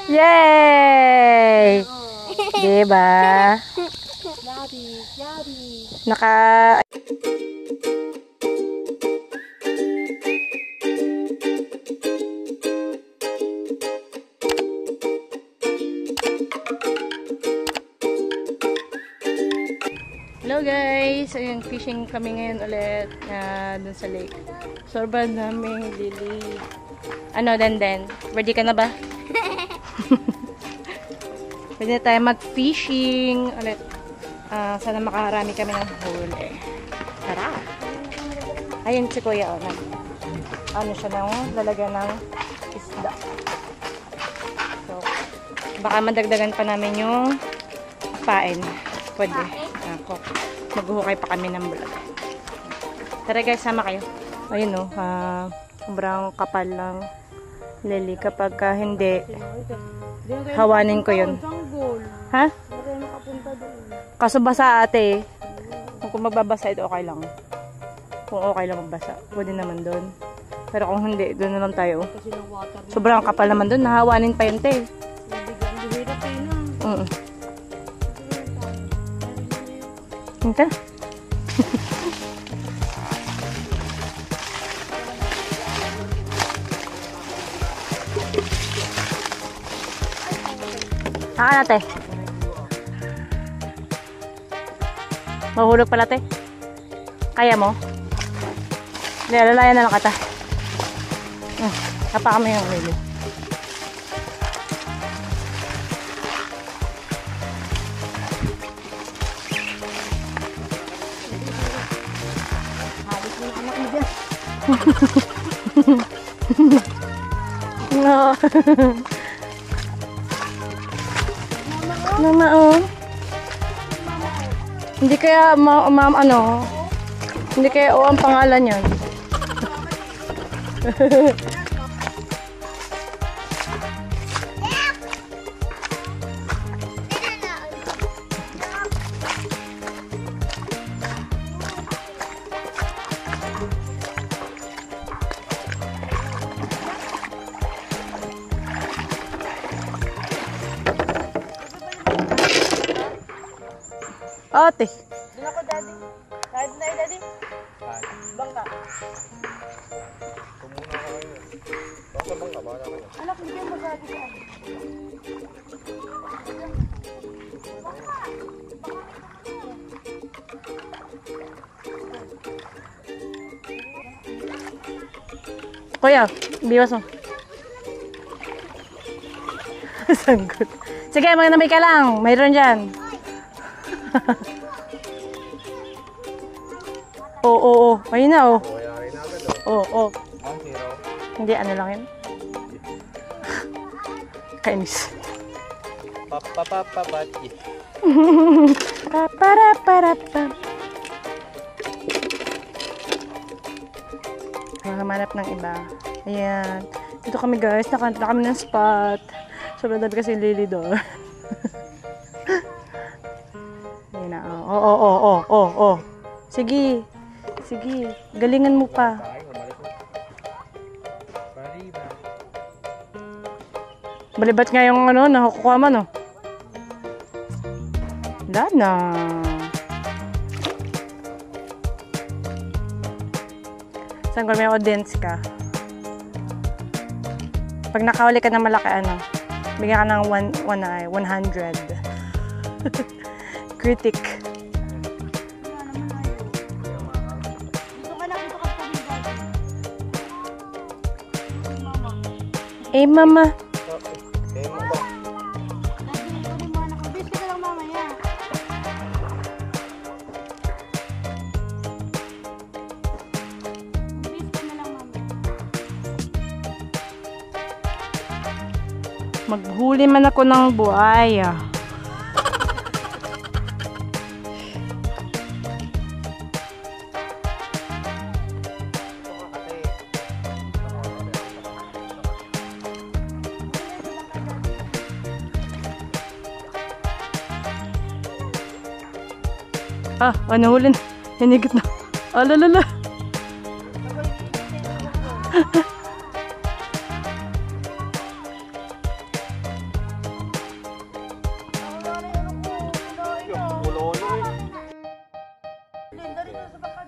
Yay! Diba? Naka... Hello guys! Ayun, fishing kami ngayon ulit dun sa lake. Sobrang daming lili. Ano, Denden? Ready ka na ba? Pwede tayo mag-fishing ulit. Sana makaharami kami ng huli. Tara! Ayun si Kuya. Ano siya nang lalagyan ng isda. So, baka madagdagan pa namin yung pain. Pwede. Ako. Maghuhukay pa kami ng bulag. Tara guys, sama kayo. Ayun o. Sobrang kapal lang lili. Kapag hindi, hawanin ko yun. Ha? Kaso basa ate. Kung magbabasa ito, okay lang. Kung okay lang magbasa, pwede naman doon. Pero kung hindi, doon na lang tayo. Sobrang kapal naman doon. Nahawanin pa yun, te. Hinta. Saan natin? Mahulog pala, te. Kaya mo? Lalayan na lang kata. Kapa kami yung lili. Habis mo na anak mo dyan. No. Mama, oh. Hindi kaya, ano, hindi kaya ang pangalan yun. Ate. Doon ako, daddy. Kahit na daddy. Bangka. Tumuna ka kayo. Basta bangka, baka na kayo. Anak, hindi mo daddy ka. Kuya, biwas mo. Sanggot. Sige, magnamay ka lang. Mayroon dyan. Oo. Ayun na, oh. Oo. Hindi, ano lang yun. Kainis. Papapapapati. Paparapapa. Hamanap ng iba. Ayan. Dito kami guys. Nakanta kami ng spot. Sobrang dami kasi lili doon. Ayan na. Oo. Sige. Galingan mo pa. Balibat nga yung ano, nakukuha man, oh. Wala na. Saan ko may audience ka? Pag nakahuli ka ng malaki, ano, bigyan ka ng 100. Critic. Eh, mama. Maghuli man ako ng buhaya. Nahuli na. Hinigit na. Alalala.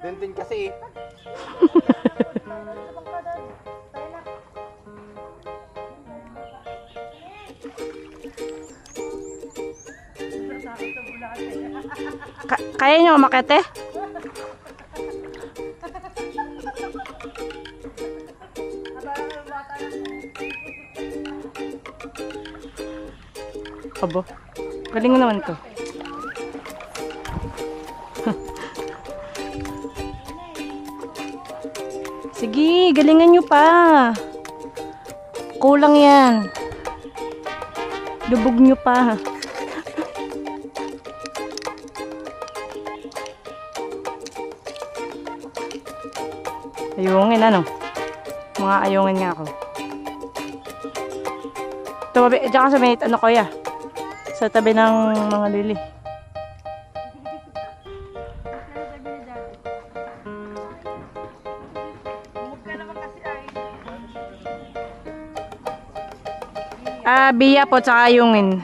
Bentin kasi. Kaya nyo umakyat eh? Abo, galing naman to. Sige, galingan nyo pa. Kulang yan. Lubog nyo pa. Ayungin ano? Mga ayungin nga ako. Tumabi, diyan ka sa may, ano kuya? Sa tabi ng mga lili. Biya po, tsaka ayungin.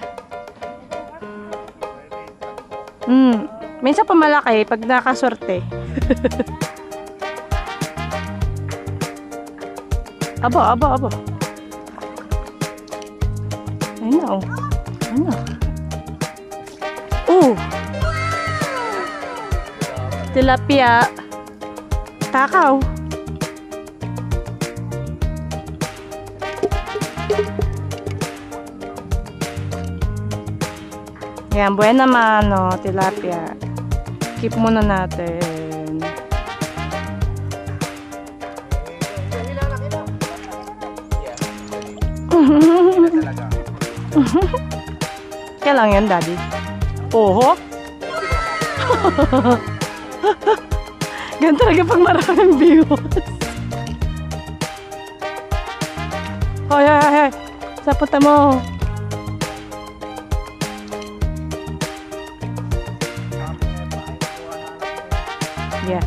Minsan pa malaki pag nakaswerte. Aba. Ayun na, oh. Ayun na. Tilapia. Takaw. Yan, buhay naman, no, tilapia. Keep muna natin. Kaya lang yan, daddy. Oho. Ganun talaga pag maraming viewers. Hoy. Sa puta mo. Yeah.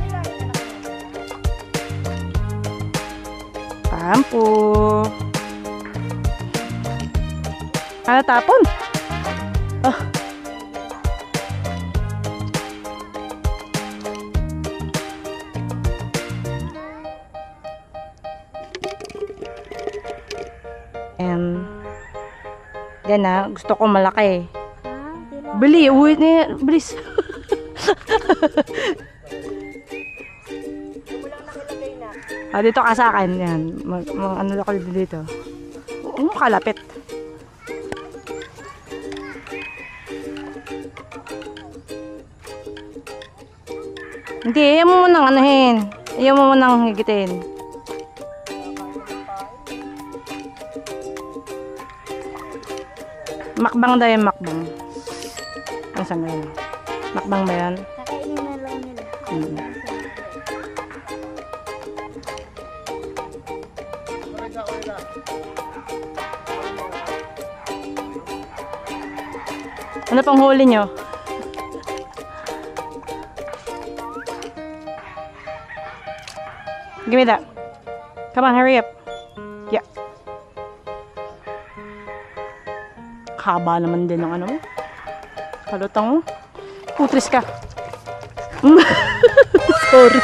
Tampo. Ano tapon? Oh. Yan na, gusto ko malaki. Bili, uwi na yan. Bilis. Dito ka sa akin. Yan. Ano ako dito. Kalapit. Hindi, ayaw mo munang anahin. Ayaw mo munang higitin. Makbang daw yung makbang. Ang saan na yun? Makbang ba yan? Kakainin na lang nila. Ano pang huli nyo? Give me that. Come on, hurry up. Yeah. Haba naman din ng ano mo. Palutang mo. Putris ka. Sorry.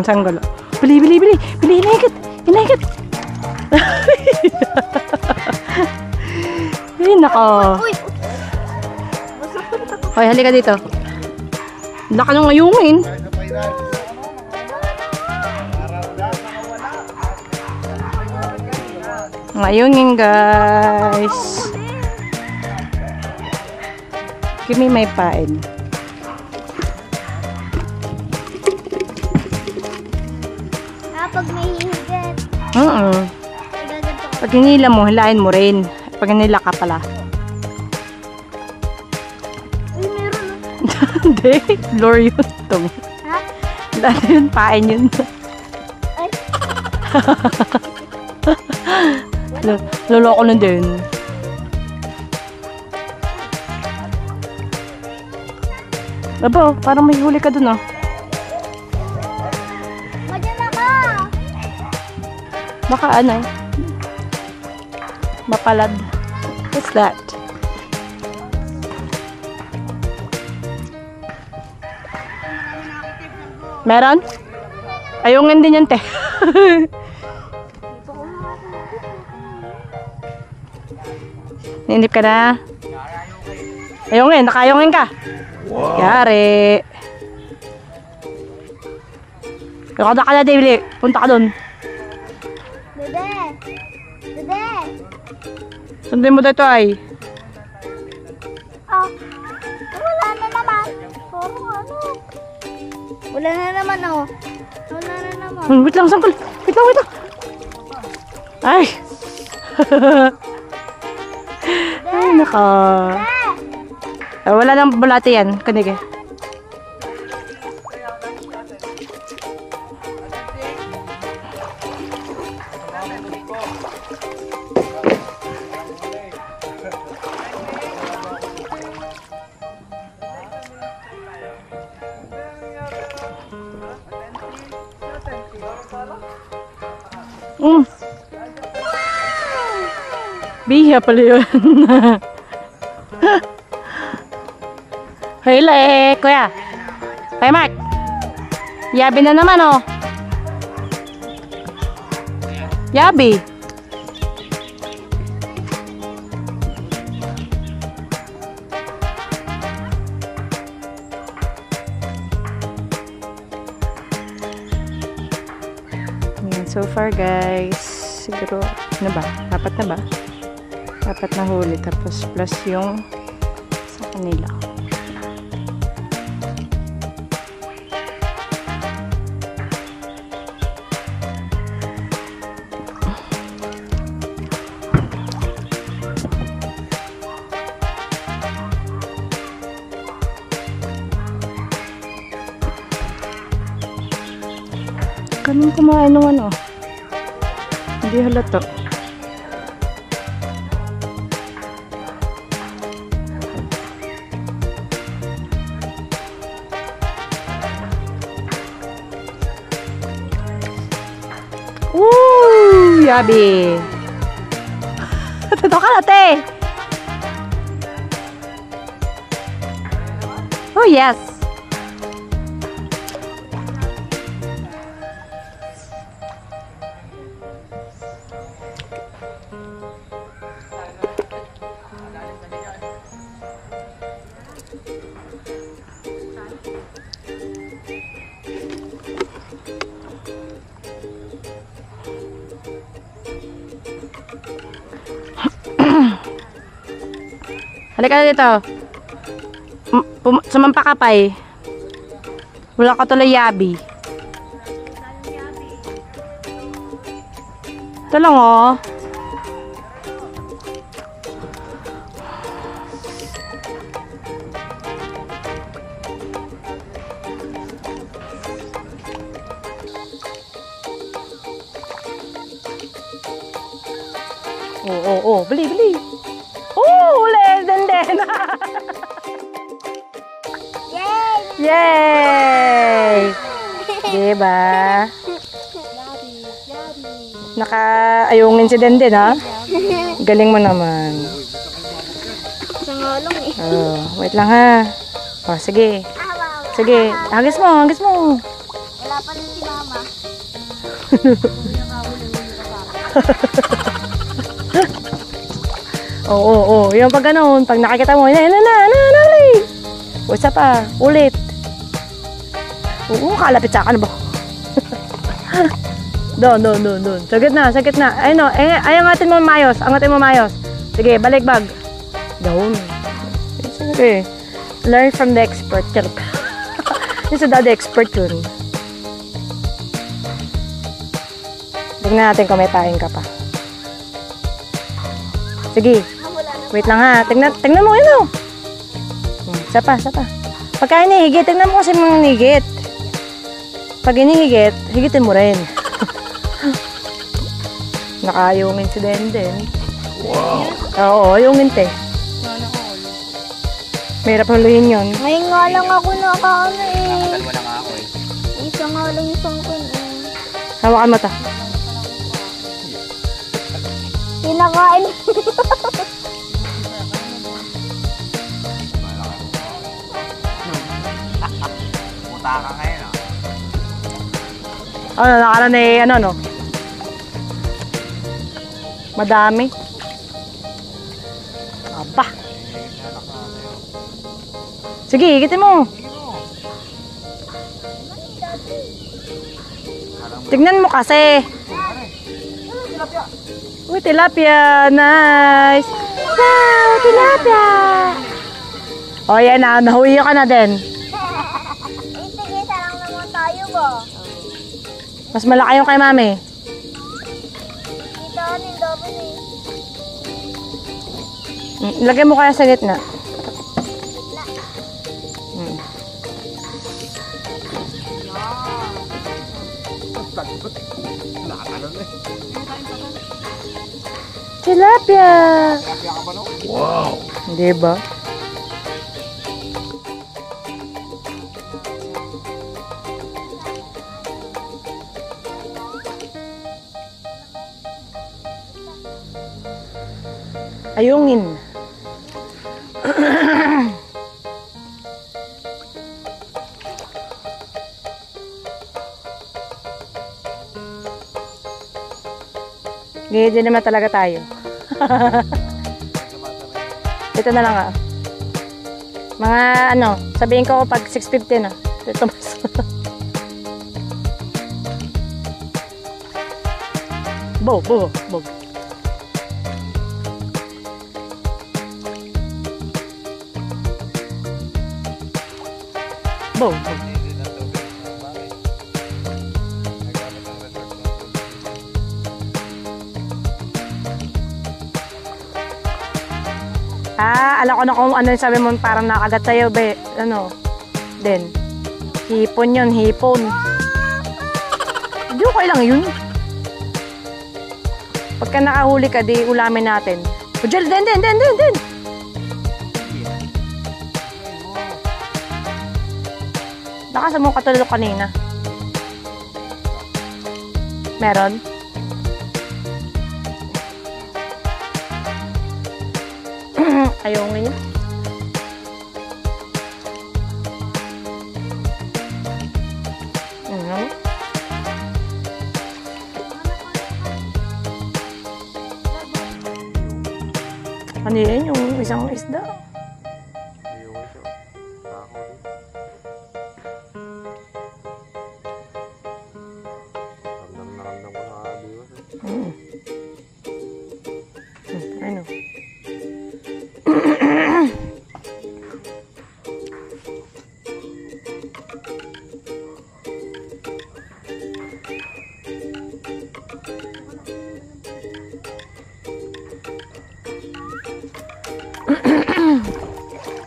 Sanggol. Bili. Inaikit. Ay, nako. Hoy, halika dito. Laka nang ngayungin. Ngayungin, guys. Give me my pain. Pag may higit. Pag hinila mo, hilain mo rin. Pag hinila ka pala. Uy, meron. Hindi. Lure yun. Ha? Lalo yun, pain yun. Ay. Loloko na din. Aba, parang may huli ka dun, oh. Madyan na ka. Baka ano eh. Mapalad. What's that? Meron? Ayungin din yun, te. Nainip ka na? Ayungin, nakayungin ka. Wow. Yari. Kada ka na, David. Punta ka dun. Dede! Dede! Sundin mo dito ay. Ah, wala na naman. Parang ano. Wala na naman oh. Wala na naman. Wait lang, sangkol. Wait lang, wait lang. Ay. Ay, naka. Wala nang bulate yan. Kanig eh. Biya pala yun. Hele, kuya. Kuya Mark. Yabi na naman, oh. Yabi. Ayan, so far, guys. Siguro, ano ba? Dapat na ba? Dapat na huli, tapos plus yung sa kanila. Kaming kumain ng ano? Hindi halata. Yabi. Totoo ka natin. Oh, yes. Halika na dito. Sumampa ka pa eh. Wala ka tuloy yabi. Ito lang oh. Oh. Beli. Ulit, den. Yay! Diba? Naka-ayungin si Denden, ha? Galing mo naman. Sa ngolong eh. Oh, wait lang, ha? Oh, sige. Sige, hagis mo. Wala pa rin si mama. Oo. Yung pag ganun, pag nakikita mo, what's up pa? Ulit. Oo, kalapit sa akin ba? Doon. Sagit na. Ay no, angatin mo mayos. Sige, balik bag. Doon. Sige. Learn from the expert. Yung sa daddy expert yun. Tingnan natin kung may paing ka pa. Sige. Wait lang ha. Tingnan mo yun oh. Isa pa. Pagka hinihigit, tingnan mo kasi mga hinihigit. Pag hinihigit, higitin mo rin. Nakayungin si Denden. Wow. Oo, yungin te. Mahirap huluhin yun. Ngayon nga lang ako nakaano eh. Dalawa na nga ako eh. Isa nga lang yung sangkon eh. Hawakan mo ta. Pinakain. Puta ka ngayon, ah. Ano, nakalan eh, ano, no? Madami. Aba. Sige, higitin mo. Tignan mo kasi. Uy, tilapia. Nice. Wow, tilapia. O, yan na. Nahuwi ka na din. Itigisa lang naman tayo ba? Mas malaki yung kay mami. Kita ka ng double eh. Lagay mo kaya sa gitna. Tilapia. Wow! Hindi ba? Ayungin. Ganyan din naman talaga tayo. Ito na lang ah. Mga ano, sabihin ko pag 6:50 na. Ito mas. Bo. Alam ko na kung ano yung sabi mo, parang nakagat sa'yo, be. Ano? Din. Hipon yun, hipon. Hindi okay lang yun. Pagka nakahuli ka, di ulamin natin. O, Jel, din. Lakas mo katulog kanina. Meron? Ayaw nga niya. Ano yan? Yung isang isda. Ano?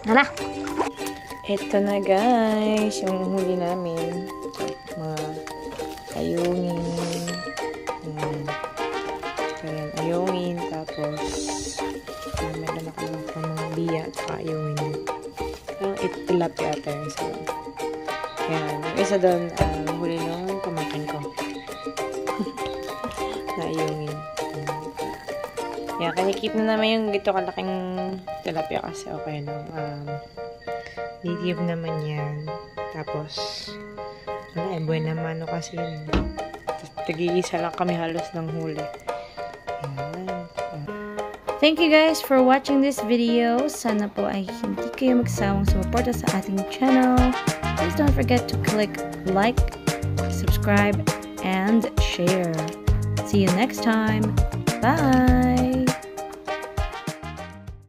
Hala. Ito na guys, yung huli namin. Mga ayungin. Ayan, ayungin. Tapos, may lamak lang pa mga biya at ayungin. Parang tilapia ata yung isa. Ayan, yung isa doon, huli nung pamangkin ko. Na ayungin. Yan, kanikip na naman yung gito kalaking tilapia kasi okay lang. Native naman yan. Tapos, wala, buwan naman ano kasi yun. Tag-iisa lang kami halos ng huli. Yan. Thank you guys for watching this video. Sana po ay hindi kayo magsawang sumuporta sa ating channel. Please don't forget to click like, subscribe, and share. See you next time. Bye!